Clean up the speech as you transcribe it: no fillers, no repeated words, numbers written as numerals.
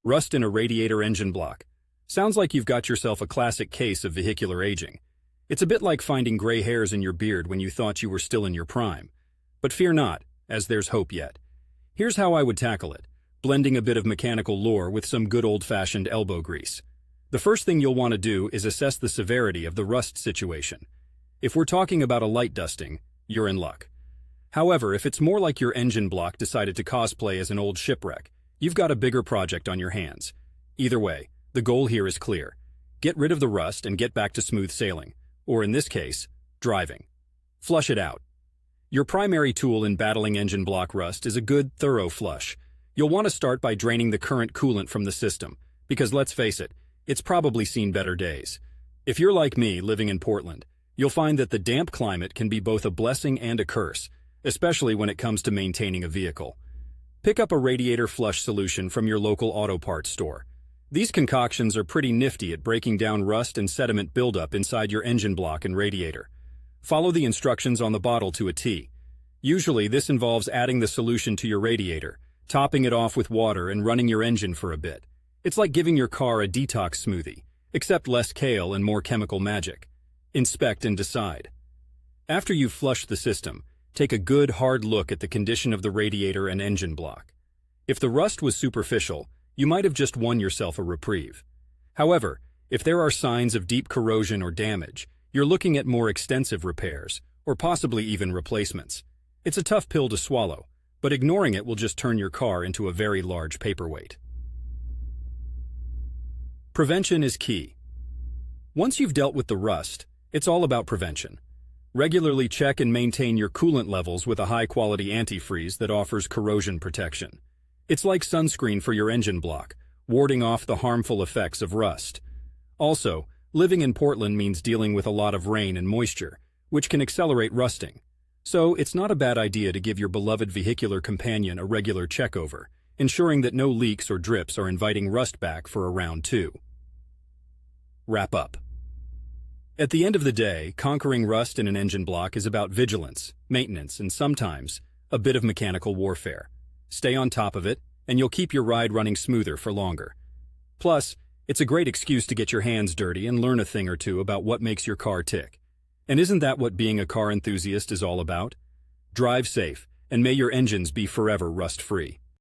Rust in a radiator engine block. Sounds like you've got yourself a classic case of vehicular aging. It's a bit like finding gray hairs in your beard when you thought you were still in your prime. But fear not, as there's hope yet. Here's how I would tackle it, blending a bit of mechanical lore with some good old-fashioned elbow grease. The first thing you'll want to do is assess the severity of the rust situation. If we're talking about a light dusting, you're in luck. However, if it's more like your engine block decided to cosplay as an old shipwreck, you've got a bigger project on your hands. Either way, the goal here is clear. Get rid of the rust and get back to smooth sailing, or in this case, driving. Flush it out. Your primary tool in battling engine block rust is a good, thorough flush. You'll want to start by draining the current coolant from the system, because let's face it, it's probably seen better days. If you're like me, living in Portland, you'll find that the damp climate can be both a blessing and a curse, especially when it comes to maintaining a vehicle. Pick up a radiator flush solution from your local auto parts store. These concoctions are pretty nifty at breaking down rust and sediment buildup inside your engine block and radiator. Follow the instructions on the bottle to a T. Usually, this involves adding the solution to your radiator, topping it off with water and running your engine for a bit. It's like giving your car a detox smoothie, except less kale and more chemical magic. Inspect and decide. After you've flushed the system, take a good hard look at the condition of the radiator and engine block. If the rust was superficial, you might have just won yourself a reprieve. However, if there are signs of deep corrosion or damage, you're looking at more extensive repairs, or possibly even replacements. It's a tough pill to swallow, but ignoring it will just turn your car into a very large paperweight. Prevention is key. Once you've dealt with the rust, it's all about prevention. Regularly check and maintain your coolant levels with a high-quality antifreeze that offers corrosion protection. It's like sunscreen for your engine block, warding off the harmful effects of rust. Also, living in Portland means dealing with a lot of rain and moisture, which can accelerate rusting. So, it's not a bad idea to give your beloved vehicular companion a regular checkover, ensuring that no leaks or drips are inviting rust back for a round two. Wrap up. At the end of the day, conquering rust in an engine block is about vigilance, maintenance, and sometimes a bit of mechanical warfare. Stay on top of it, and you'll keep your ride running smoother for longer. Plus, it's a great excuse to get your hands dirty and learn a thing or two about what makes your car tick. And isn't that what being a car enthusiast is all about? Drive safe, and may your engines be forever rust-free.